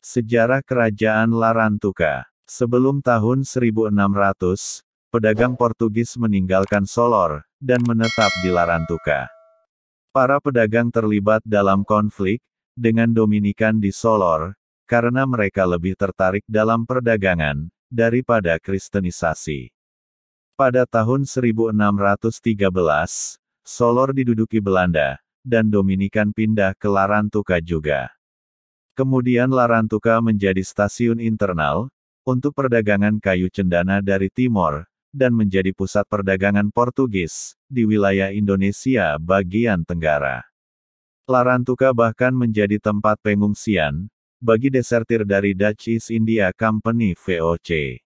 Sejarah Kerajaan Larantuka. Sebelum tahun 1600, pedagang Portugis meninggalkan Solor, dan menetap di Larantuka. Para pedagang terlibat dalam konflik, dengan Dominikan di Solor, karena mereka lebih tertarik dalam perdagangan, daripada kristenisasi. Pada tahun 1613, Solor diduduki Belanda, dan Dominikan pindah ke Larantuka juga. Kemudian Larantuka menjadi stasiun internal, untuk perdagangan kayu cendana dari timur, dan menjadi pusat perdagangan Portugis, di wilayah Indonesia bagian tenggara. Larantuka bahkan menjadi tempat pengungsian, bagi desertir dari Dutch East India Company (VOC).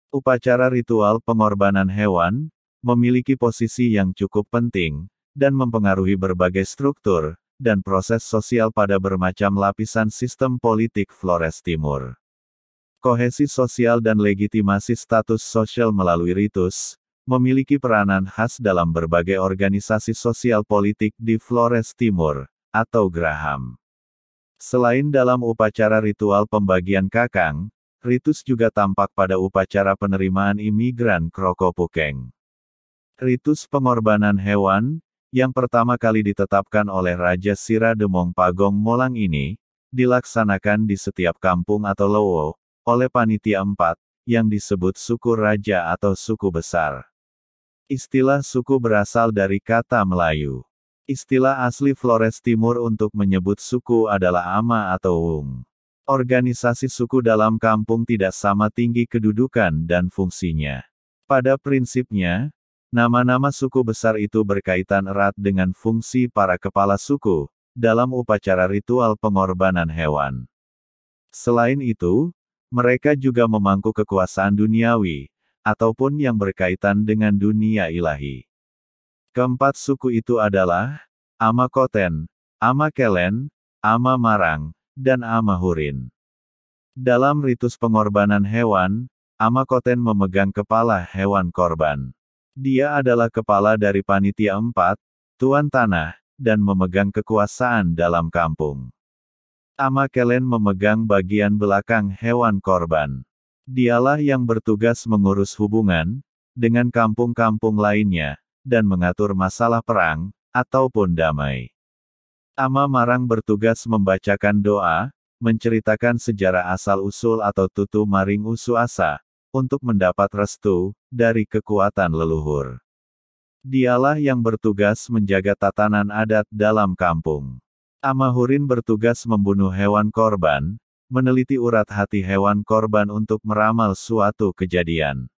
Upacara ritual pengorbanan hewan, memiliki posisi yang cukup penting, dan mempengaruhi berbagai struktur, dan proses sosial pada bermacam lapisan sistem politik Flores Timur. Kohesi sosial dan legitimasi status sosial melalui ritus, memiliki peranan khas dalam berbagai organisasi sosial politik di Flores Timur, atau Graham. Selain dalam upacara ritual pembagian kakang, ritus juga tampak pada upacara penerimaan imigran Krokopukeng. Ritus pengorbanan hewan, yang pertama kali ditetapkan oleh Raja Sira Demong Pagong Molang ini, dilaksanakan di setiap kampung atau lowo, oleh panitia 4, yang disebut suku raja atau suku besar. Istilah suku berasal dari kata Melayu. Istilah asli Flores Timur untuk menyebut suku adalah ama atau wung. Organisasi suku dalam kampung tidak sama tinggi kedudukan dan fungsinya. Pada prinsipnya, nama-nama suku besar itu berkaitan erat dengan fungsi para kepala suku, dalam upacara ritual pengorbanan hewan. Selain itu, mereka juga memangku kekuasaan duniawi, ataupun yang berkaitan dengan dunia ilahi. Keempat suku itu adalah, Ama Koten, Ama Kelen, Ama Marang, dan Ama Hurin. Dalam ritus pengorbanan hewan, Ama Koten memegang kepala hewan korban. Dia adalah kepala dari panitia 4, tuan tanah, dan memegang kekuasaan dalam kampung. Ama Kelen memegang bagian belakang hewan korban. Dialah yang bertugas mengurus hubungan dengan kampung-kampung lainnya, dan mengatur masalah perang, ataupun damai. Ama Marang bertugas membacakan doa, menceritakan sejarah asal-usul atau tutu maring usu asa, untuk mendapat restu, dari kekuatan leluhur. Dialah yang bertugas menjaga tatanan adat dalam kampung. Ama Hurin bertugas membunuh hewan korban, meneliti urat hati hewan korban untuk meramal suatu kejadian.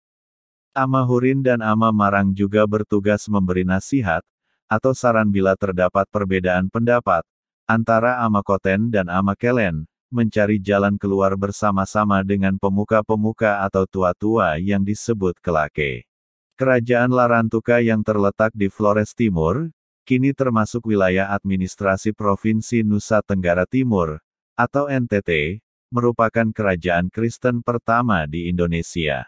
Ama Hurin dan Ama Marang juga bertugas memberi nasihat, atau saran bila terdapat perbedaan pendapat, antara Ama Koten dan Ama Kelen, mencari jalan keluar bersama-sama dengan pemuka-pemuka atau tua-tua yang disebut kelake. Kerajaan Larantuka yang terletak di Flores Timur, kini termasuk wilayah administrasi Provinsi Nusa Tenggara Timur, atau NTT, merupakan kerajaan Kristen pertama di Indonesia.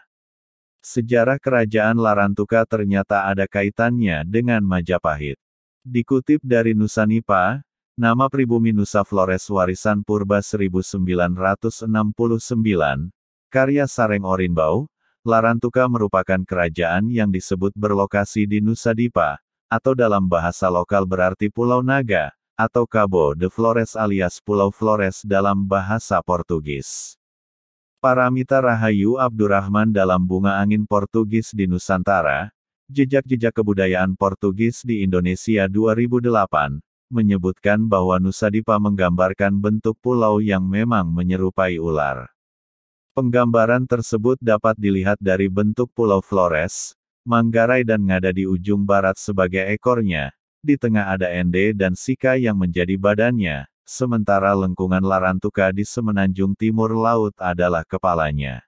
Sejarah kerajaan Larantuka ternyata ada kaitannya dengan Majapahit. Dikutip dari Nusanipa, nama pribumi Nusa Flores warisan purba 1969, karya Sareng Orinbau, Larantuka merupakan kerajaan yang disebut berlokasi di Nusa Dipa, atau dalam bahasa lokal berarti Pulau Naga, atau Cabo de Flores alias Pulau Flores dalam bahasa Portugis. Paramita Rahayu Abdurrahman dalam Bunga Angin Portugis di Nusantara, Jejak-jejak kebudayaan Portugis di Indonesia 2008, menyebutkan bahwa Nusa Dipa menggambarkan bentuk pulau yang memang menyerupai ular. Penggambaran tersebut dapat dilihat dari bentuk Pulau Flores, Manggarai dan Ngada di ujung barat sebagai ekornya, di tengah ada Ende dan Sika yang menjadi badannya, sementara lengkungan Larantuka di semenanjung timur laut adalah kepalanya.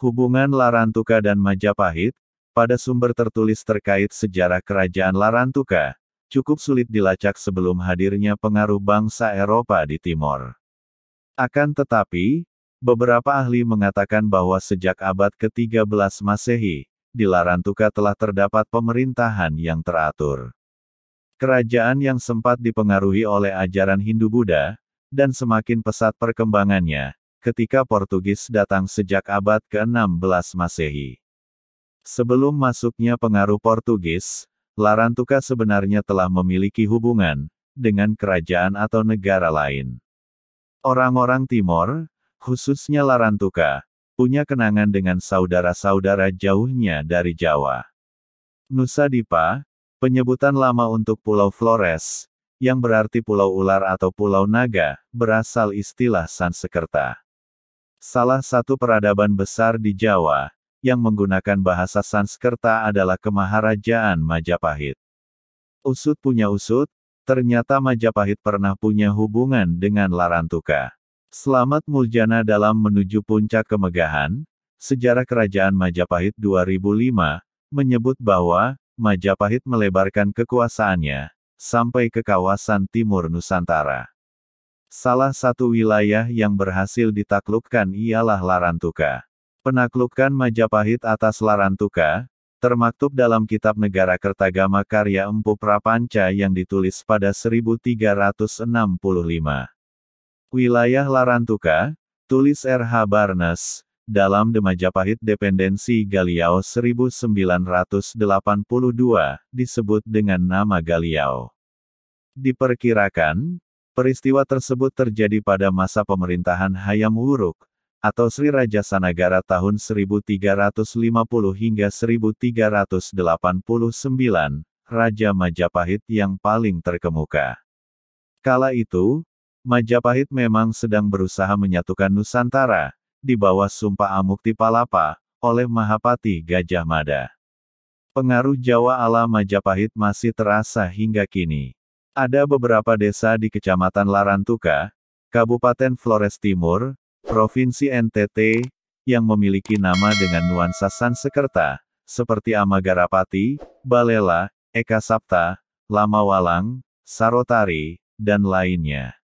Hubungan Larantuka dan Majapahit, pada sumber tertulis terkait sejarah kerajaan Larantuka, cukup sulit dilacak sebelum hadirnya pengaruh bangsa Eropa di Timor. Akan tetapi, beberapa ahli mengatakan bahwa sejak abad ke-13 Masehi, di Larantuka telah terdapat pemerintahan yang teratur. Kerajaan yang sempat dipengaruhi oleh ajaran Hindu-Buddha, dan semakin pesat perkembangannya, ketika Portugis datang sejak abad ke-16 Masehi. Sebelum masuknya pengaruh Portugis, Larantuka sebenarnya telah memiliki hubungan dengan kerajaan atau negara lain. Orang-orang Timor, khususnya Larantuka, punya kenangan dengan saudara-saudara jauhnya dari Jawa. Nusa Dipa, penyebutan lama untuk Pulau Flores, yang berarti Pulau Ular atau Pulau Naga, berasal istilah Sanskerta. Salah satu peradaban besar di Jawa, yang menggunakan bahasa Sanskerta adalah Kemaharajaan Majapahit. Usut punya usut, ternyata Majapahit pernah punya hubungan dengan Larantuka. Selamat Muljana dalam Menuju Puncak Kemegahan, Sejarah Kerajaan Majapahit 2005, menyebut bahwa Majapahit melebarkan kekuasaannya sampai ke kawasan timur Nusantara. Salah satu wilayah yang berhasil ditaklukkan ialah Larantuka. Penaklukan Majapahit atas Larantuka termaktub dalam Kitab Negara Kertagama karya Empu Prapanca yang ditulis pada 1365. Wilayah Larantuka, tulis R.H. Barnes, dalam The Majapahit Dependensi Galiau 1982, disebut dengan nama Galiau. Diperkirakan, peristiwa tersebut terjadi pada masa pemerintahan Hayam Wuruk, atau Sri Raja Sanagara tahun 1350 hingga 1389, Raja Majapahit yang paling terkemuka. Kala itu, Majapahit memang sedang berusaha menyatukan Nusantara, di bawah Sumpah Amuktipalapa, oleh Mahapati Gajah Mada. Pengaruh Jawa ala Majapahit masih terasa hingga kini. Ada beberapa desa di Kecamatan Larantuka, Kabupaten Flores Timur, Provinsi NTT, yang memiliki nama dengan nuansa Sanskerta, seperti Amagarapati, Balela, Eka Sapta, Lamawalang, Sarotari, dan lainnya.